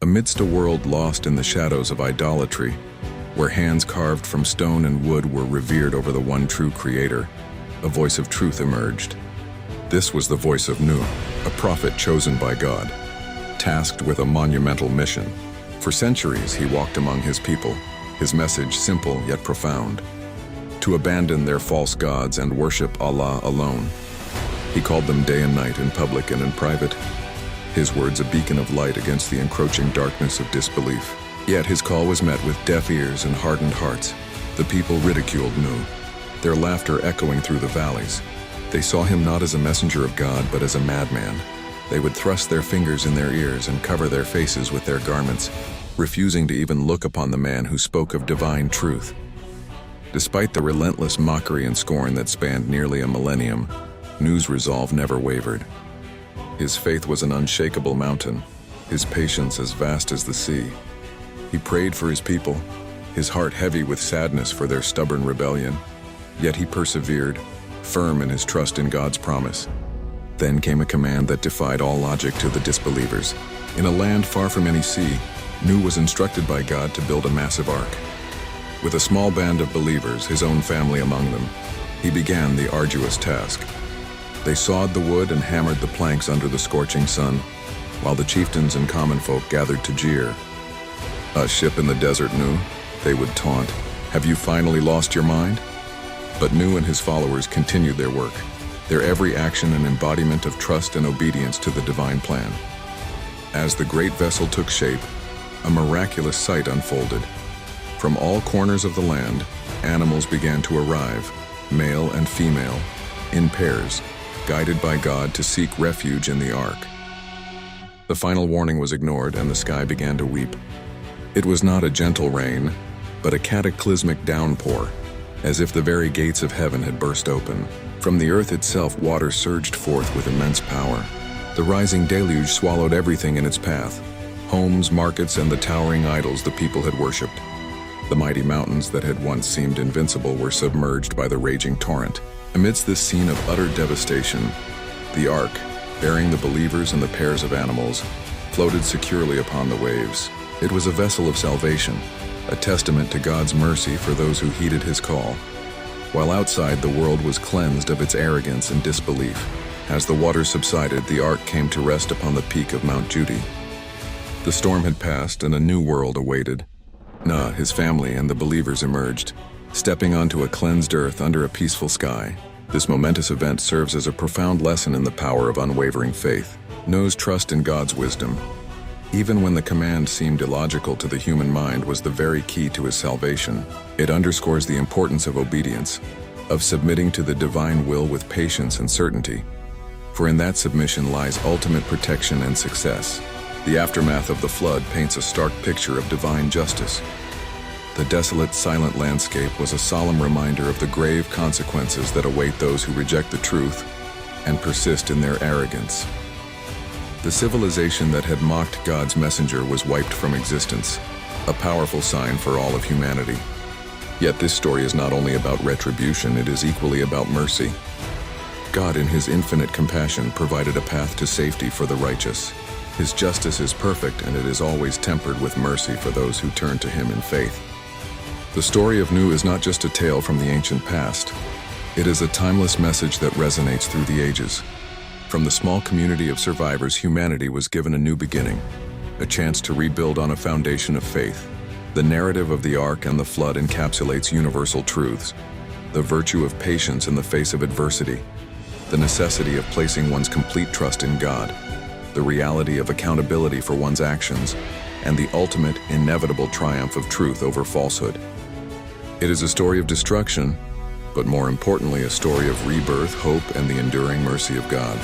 Amidst a world lost in the shadows of idolatry, where hands carved from stone and wood were revered over the one true Creator, a voice of truth emerged. This was the voice of Nu, a prophet chosen by God, tasked with a monumental mission. For centuries he walked among his people, his message simple yet profound: to abandon their false gods and worship Allah alone. He called them day and night, in public and in private, his words a beacon of light against the encroaching darkness of disbelief. Yet his call was met with deaf ears and hardened hearts. The people ridiculed Nu, their laughter echoing through the valleys. They saw him not as a messenger of God, but as a madman. They would thrust their fingers in their ears and cover their faces with their garments, refusing to even look upon the man who spoke of divine truth. Despite the relentless mockery and scorn that spanned nearly a millennium, Nu's resolve never wavered. His faith was an unshakable mountain, his patience as vast as the sea. He prayed for his people, his heart heavy with sadness for their stubborn rebellion. Yet he persevered, firm in his trust in God's promise. Then came a command that defied all logic to the disbelievers. In a land far from any sea, Nu was instructed by God to build a massive ark. With a small band of believers, his own family among them, he began the arduous task. They sawed the wood and hammered the planks under the scorching sun, while the chieftains and common folk gathered to jeer. "A ship in the desert, Nu," they would taunt. "Have you finally lost your mind?" But Nu and his followers continued their work, their every action an embodiment of trust and obedience to the divine plan. As the great vessel took shape, a miraculous sight unfolded. From all corners of the land, animals began to arrive, male and female, in pairs, guided by God to seek refuge in the ark. The final warning was ignored, and the sky began to weep. It was not a gentle rain, but a cataclysmic downpour, as if the very gates of heaven had burst open. From the earth itself, water surged forth with immense power. The rising deluge swallowed everything in its path: homes, markets, and the towering idols the people had worshipped. The mighty mountains that had once seemed invincible were submerged by the raging torrent. Amidst this scene of utter devastation, the ark, bearing the believers and the pairs of animals, floated securely upon the waves. It was a vessel of salvation, a testament to God's mercy for those who heeded his call. While outside, the world was cleansed of its arrogance and disbelief. As the waters subsided, the ark came to rest upon the peak of Mount Judy. The storm had passed and a new world awaited. Nu, his family, and the believers emerged, stepping onto a cleansed earth under a peaceful sky. This momentous event serves as a profound lesson in the power of unwavering faith. Nu's trust in God's wisdom, even when the command seemed illogical to the human mind, was the very key to his salvation. It underscores the importance of obedience, of submitting to the divine will with patience and certainty. For in that submission lies ultimate protection and success. The aftermath of the flood paints a stark picture of divine justice. The desolate, silent landscape was a solemn reminder of the grave consequences that await those who reject the truth and persist in their arrogance. The civilization that had mocked God's messenger was wiped from existence, a powerful sign for all of humanity. Yet this story is not only about retribution, it is equally about mercy. God, in his infinite compassion, provided a path to safety for the righteous. His justice is perfect, and it is always tempered with mercy for those who turn to him in faith. The story of Nu is not just a tale from the ancient past. It is a timeless message that resonates through the ages. From the small community of survivors, humanity was given a new beginning, a chance to rebuild on a foundation of faith. The narrative of the ark and the flood encapsulates universal truths: the virtue of patience in the face of adversity, the necessity of placing one's complete trust in God, the reality of accountability for one's actions, and the ultimate, inevitable triumph of truth over falsehood. It is a story of destruction, but more importantly, a story of rebirth, hope, and the enduring mercy of God.